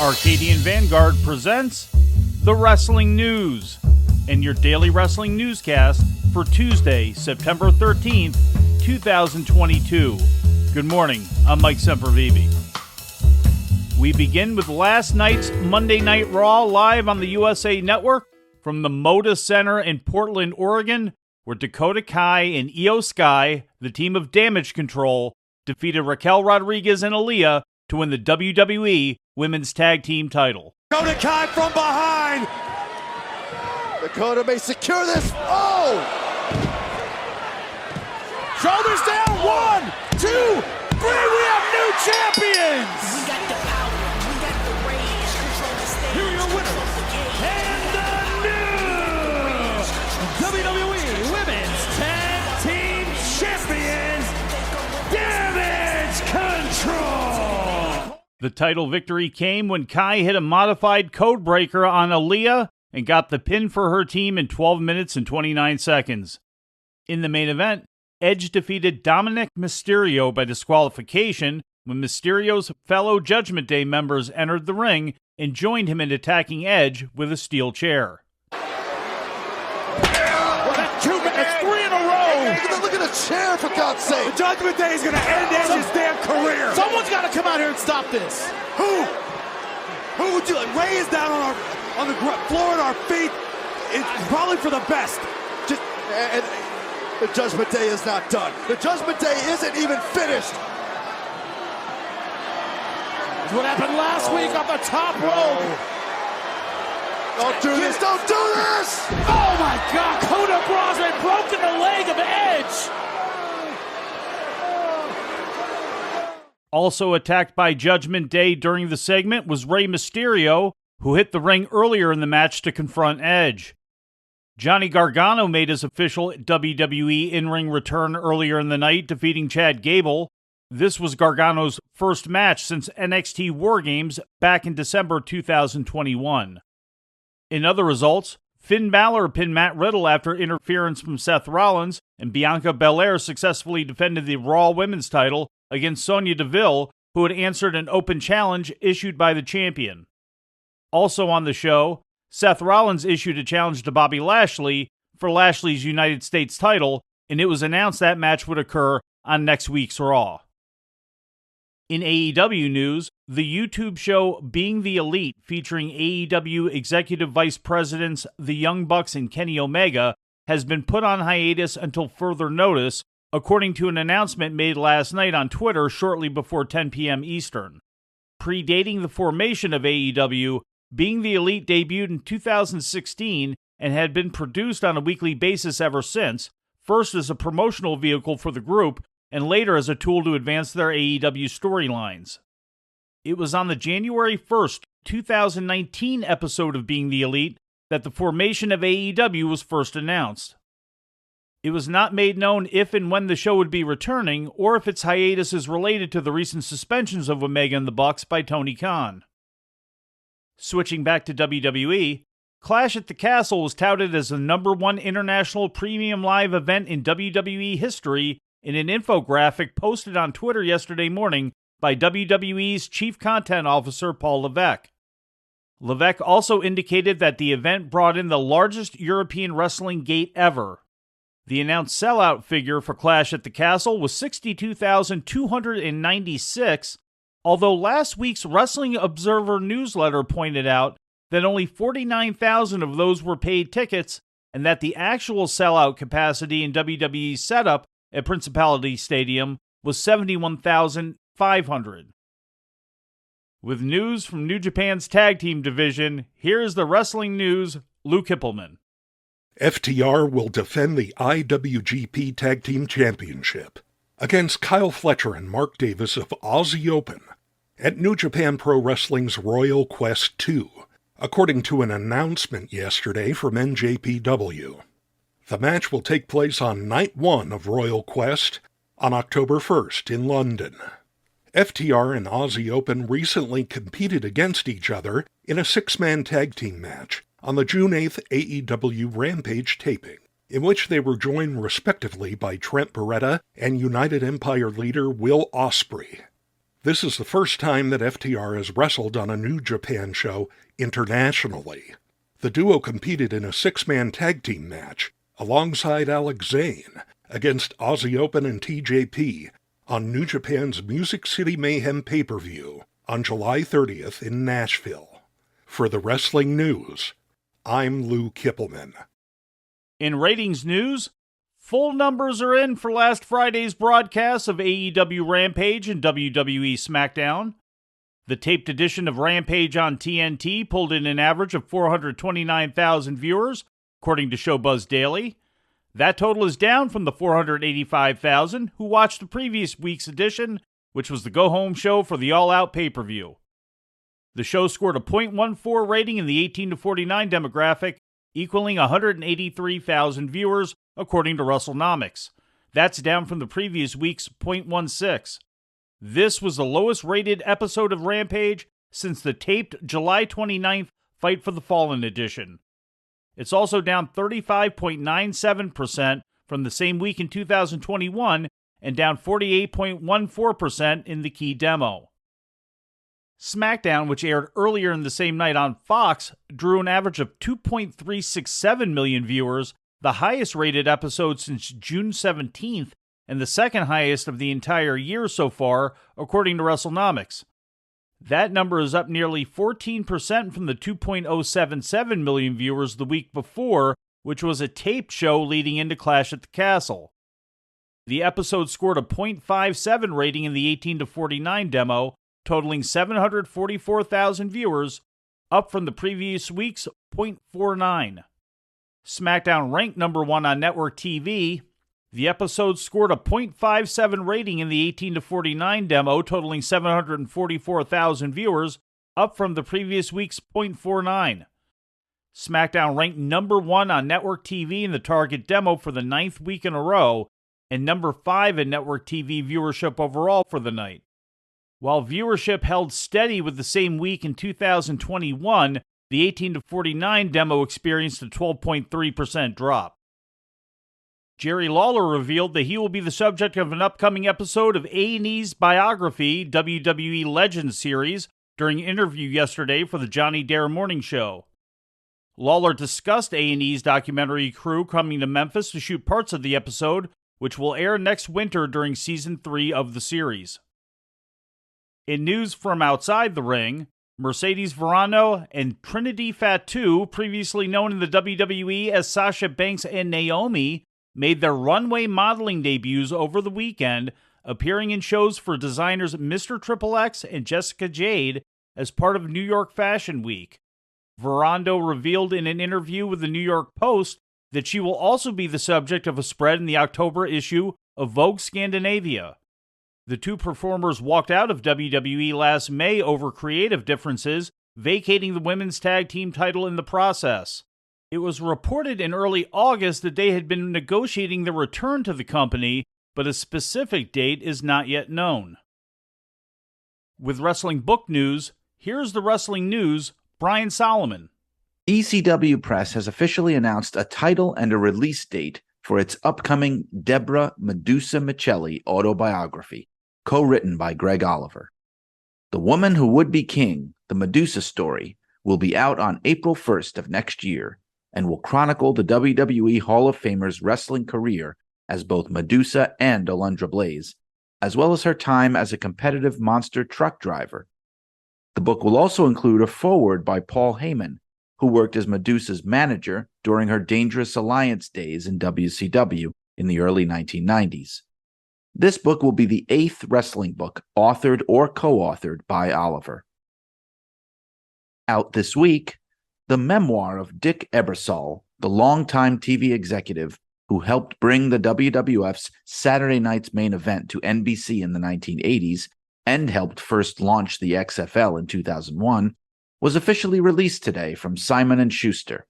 Arcadian Vanguard presents The Wrestling News and your daily wrestling newscast for Tuesday, September 13th, 2022. Good morning, I'm Mike Sempervive. We begin with last night's Monday Night Raw live on the USA Network from the Moda Center in Portland, Oregon, where Dakota Kai and Io Sky, the team of Damage Control, defeated Raquel Rodriguez and Aaliyah to win the WWE Women's Tag Team title. Dakota Kai from behind. Dakota may secure this. Oh! Shoulders down. 1, 2, 3. We have new champions. We got the power. We got the rage. Control the stage. Here are your winners. And the new WWE Women's Tag Team Champions, Damage Control. The title victory came when Kai hit a modified code breaker on Aaliyah and got the pin for her team in 12 minutes and 29 seconds. In the main event, Edge defeated Dominic Mysterio by disqualification when Mysterio's fellow Judgment Day members entered the ring and joined him in attacking Edge with a steel chair. That's 2 minutes, 3 in a row. Look at the chair, for God's sake. The Judgment Day is going to end Edge's damn career. Someone's got to come out here and stop this. Who? Who would you like? Ray is down on the floor at our feet. It's probably for the best. And the Judgment Day is not done. The Judgment Day isn't even finished. It's what happened last week off the top rope. Don't do this. Don't do this. Oh my God, Coda Brosman broken the leg of Edge. Also attacked by Judgment Day during the segment was Rey Mysterio, who hit the ring earlier in the match to confront Edge. Johnny Gargano made his official WWE in-ring return earlier in the night, defeating Chad Gable. This was Gargano's first match since NXT War Games back in December 2021. In other results, Finn Balor pinned Matt Riddle after interference from Seth Rollins, and Bianca Belair successfully defended the Raw Women's title against Sonya Deville, who had answered an open challenge issued by the champion. Also on the show, Seth Rollins issued a challenge to Bobby Lashley for Lashley's United States title, and it was announced that match would occur on next week's Raw. In AEW news, the YouTube show Being the Elite, featuring AEW Executive Vice Presidents The Young Bucks and Kenny Omega, has been put on hiatus until further notice, according to an announcement made last night on Twitter shortly before 10 p.m. Eastern. Predating the formation of AEW, Being the Elite debuted in 2016 and had been produced on a weekly basis ever since, first as a promotional vehicle for the group, and later as a tool to advance their AEW storylines. It was on the January 1st, 2019 episode of Being the Elite that the formation of AEW was first announced. It was not made known if and when the show would be returning, or if its hiatus is related to the recent suspensions of Omega and the Bucks by Tony Khan. Switching back to WWE, Clash at the Castle was touted as the #1 international premium live event in WWE history in an infographic posted on Twitter yesterday morning by WWE's Chief Content Officer Paul Levesque. Levesque also indicated that the event brought in the largest European wrestling gate ever. The announced sellout figure for Clash at the Castle was 62,296, although last week's Wrestling Observer newsletter pointed out that only 49,000 of those were paid tickets, and that the actual sellout capacity in WWE's setup at Principality Stadium was 71,500. With news from New Japan's tag team division, here is the Wrestling News, Lou Kipilman. FTR will defend the IWGP Tag Team Championship against Kyle Fletcher and Mark Davis of Aussie Open at New Japan Pro Wrestling's Royal Quest II, according to an announcement yesterday from NJPW. The match will take place on Night 1 of Royal Quest on October 1st in London. FTR and Aussie Open recently competed against each other in a 6-man tag team match on the June 8th AEW Rampage taping, in which they were joined respectively by Trent Beretta and United Empire leader Will Ospreay. This is the first time that FTR has wrestled on a New Japan show internationally. The duo competed in a 6-man tag team match alongside Alex Zane against Aussie Open and TJP on New Japan's Music City Mayhem pay-per-view on July 30th in Nashville. For the Wrestling News, I'm Lou Kipilman. In ratings news, full numbers are in for last Friday's broadcasts of AEW Rampage and WWE SmackDown. The taped edition of Rampage on TNT pulled in an average of 429,000 viewers, according to Showbuzz Daily. That total is down from the 485,000 who watched the previous week's edition, which was the go-home show for the All Out pay-per-view. The show scored a .14 rating in the 18 to 49 demographic, equaling 183,000 viewers, according to WrestleNomics. That's down from the previous week's .16. This was the lowest rated episode of Rampage since the taped July 29th Fight for the Fallen edition. It's also down 35.97% from the same week in 2021 and down 48.14% in the key demo. SmackDown, which aired earlier in the same night on Fox, drew an average of 2.367 million viewers, the highest rated episode since June 17th, and the second highest of the entire year so far, according to WrestleNomics. That number is up nearly 14% from the 2.077 million viewers the week before, which was a taped show leading into Clash at the Castle. The episode scored a .57 rating in the 18 to 49 demo, totaling 744,000 viewers, up from the previous week's .49. SmackDown ranked number 1 on network TV. The episode scored a .57 rating in the 18 to 49 demo, totaling 744,000 viewers, up from the previous week's .49. SmackDown ranked number 1 on network TV in the target demo for the 9th week in a row, and number 5 in network TV viewership overall for the night. While viewership held steady with the same week in 2021, the 18 to 49 demo experienced a 12.3% drop. Jerry Lawler revealed that he will be the subject of an upcoming episode of A&E's Biography, WWE Legends series, during an interview yesterday for the Johnny Dare Morning Show. Lawler discussed A&E's documentary crew coming to Memphis to shoot parts of the episode, which will air next winter during Season 3 of the series. In news from outside the ring, Mercedes Varano and Trinity Fatu, previously known in the WWE as Sasha Banks and Naomi, made their runway modeling debuts over the weekend, appearing in shows for designers Mr. Triple X and Jessica Jade as part of New York Fashion Week. Varando revealed in an interview with the New York Post that she will also be the subject of a spread in the October issue of Vogue Scandinavia. The two performers walked out of WWE last May over creative differences, vacating the women's tag team title in the process. It was reported in early August that they had been negotiating their return to the company, but a specific date is not yet known. With wrestling book news, here's the wrestling news, Brian Solomon. ECW Press has officially announced a title and a release date for its upcoming Deborah Medusa Michelli autobiography, co-written by Greg Oliver. The Woman Who Would Be King, the Medusa story, will be out on April 1st of next year, and will chronicle the WWE Hall of Famer's wrestling career as both Medusa and Alundra Blaze, as well as her time as a competitive monster truck driver. The book will also include a foreword by Paul Heyman, who worked as Medusa's manager during her Dangerous Alliance days in WCW in the early 1990s. This book will be the 8th wrestling book authored or co-authored by Oliver. Out this week, the memoir of Dick Ebersol, the longtime TV executive who helped bring the WWF's Saturday Night's Main Event to NBC in the 1980s and helped first launch the XFL in 2001, was officially released today from Simon & Schuster.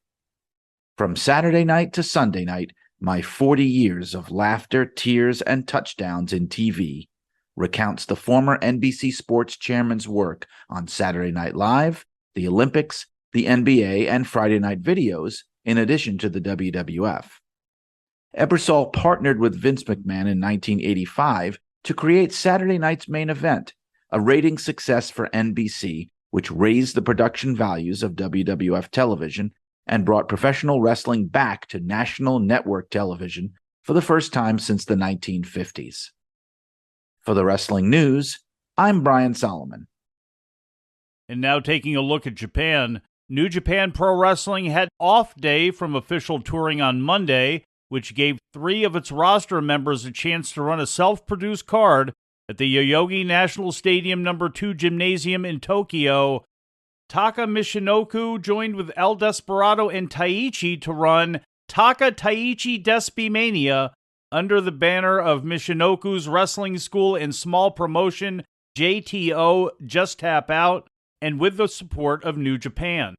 From Saturday night to Sunday night, my 40 years of laughter, tears, and touchdowns in TV recounts the former NBC Sports chairman's work on Saturday Night Live, the Olympics, the NBA, and Friday Night Videos, in addition to the WWF. Ebersol partnered with Vince McMahon in 1985 to create Saturday Night's Main Event, a rating success for NBC, which raised the production values of WWF television and brought professional wrestling back to national network television for the first time since the 1950s. For the wrestling news, I'm Brian Solomon. And now taking a look at Japan, New Japan Pro Wrestling had off day from official touring on Monday, which gave 3 of its roster members a chance to run a self-produced card at the Yoyogi National Stadium No. 2 Gymnasium in Tokyo. Taka Michinoku joined with El Desperado and Taichi to run Taka Taichi Despi Mania under the banner of Michinoku's wrestling school and small promotion JTO Just Tap Out, and with the support of New Japan.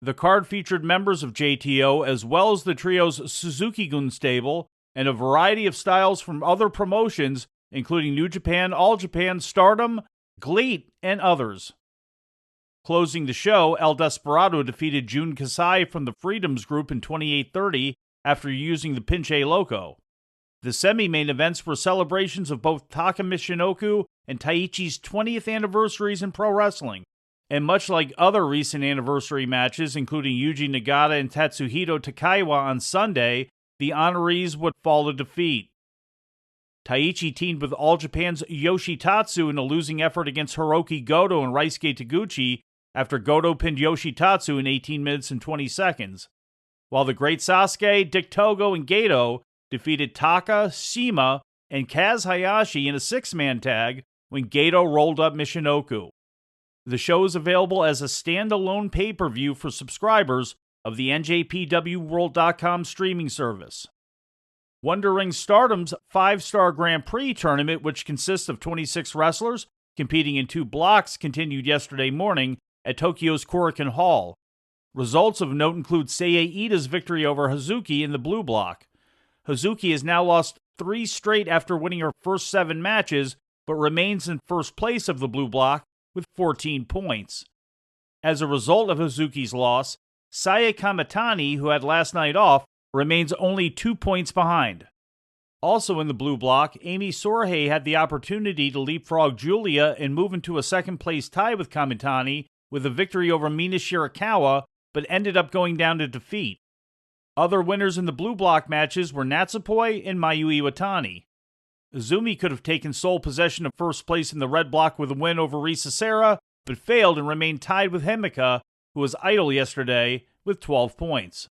The card featured members of JTO as well as the trio's Suzuki-gun stable and a variety of styles from other promotions, including New Japan, All Japan, Stardom, GLEAT, and others. Closing the show, El Desperado defeated Jun Kasai from the Freedoms Group in 28:30 after using the Pinche Loco. The semi-main events were celebrations of both Taka Michinoku and Taichi's 20th anniversaries in pro wrestling. And much like other recent anniversary matches, including Yuji Nagata and Tatsuhito Takaiwa on Sunday, the honorees would fall to defeat. Taichi teamed with All Japan's Yoshitatsu in a losing effort against Hiroki Goto and Raisuke Taguchi after Goto pinned Yoshitatsu in 18 minutes and 20 seconds, while the Great Sasuke, Dick Togo, and Gato defeated Taka, Shima, and Kaz Hayashi in a 6-man tag when Gato rolled up Michinoku. The show is available as a standalone pay-per-view for subscribers of the NJPWWorld.com streaming service. Wonder Ring Stardom's 5-star Grand Prix tournament, which consists of 26 wrestlers competing in 2 blocks, continued yesterday morning at Tokyo's Korakuen Hall. Results of note include Seiya Iida's victory over Hazuki in the blue block. Hazuki has now lost 3 straight after winning her first 7 matches, but remains in first place of the blue block with 14 points. As a result of Hazuki's loss, Saya Kamitani, who had last night off, remains only 2 points behind. Also in the blue block, Amy Sorhei had the opportunity to leapfrog Julia and move into a second-place tie with Kamitani with a victory over Mina Shirakawa, but ended up going down to defeat. Other winners in the blue block matches were Natsupoi and Mayu Iwatani. Izumi could have taken sole possession of first place in the red block with a win over Risa Sera, but failed and remained tied with Himeka, who was idle yesterday, with 12 points.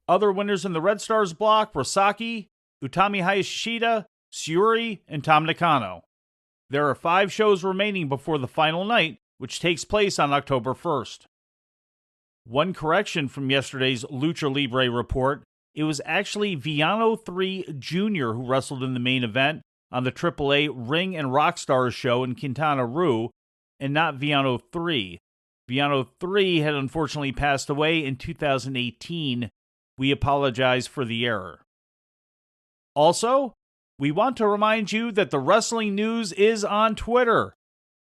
Other winners in the Red Stars block were Saki, Utami Hayashishita, Syuri, and Tam Nakano. There are 5 shows remaining before the final night, which takes place on October 1st. One correction from yesterday's Lucha Libre report, it was actually Villano 3 Jr. who wrestled in the main event on the AAA Ring and Rockstars show in Quintana Roo, and not Villano 3. Villano 3 had unfortunately passed away in 2018. We apologize for the error. Also, we want to remind you that the Wrestling News is on Twitter.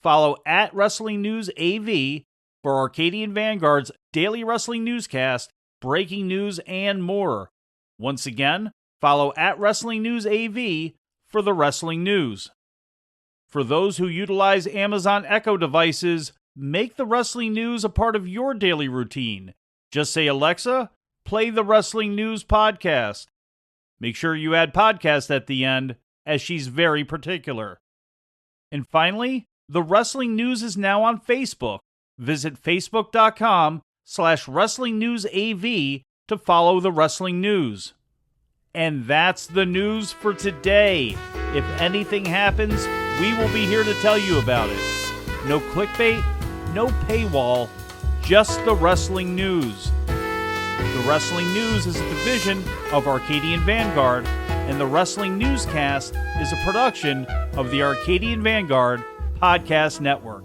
Follow at Wrestling News AV for Arcadian Vanguard's daily wrestling newscast, breaking news, and more. Once again, follow at Wrestling News AV for the wrestling news. For those who utilize Amazon Echo devices, make the wrestling news a part of your daily routine. Just say, Alexa, play the Wrestling News podcast. Make sure you add podcast at the end, as she's very particular. And finally, the Wrestling News is now on Facebook. Visit facebook.com/WrestlingNewsAV to follow the Wrestling News. And that's the news for today. If anything happens, we will be here to tell you about it. No clickbait, no paywall, just the Wrestling News. The Wrestling News is a division of Arcadian Vanguard, and the Wrestling Newscast is a production of the Arcadian Vanguard Podcast Network.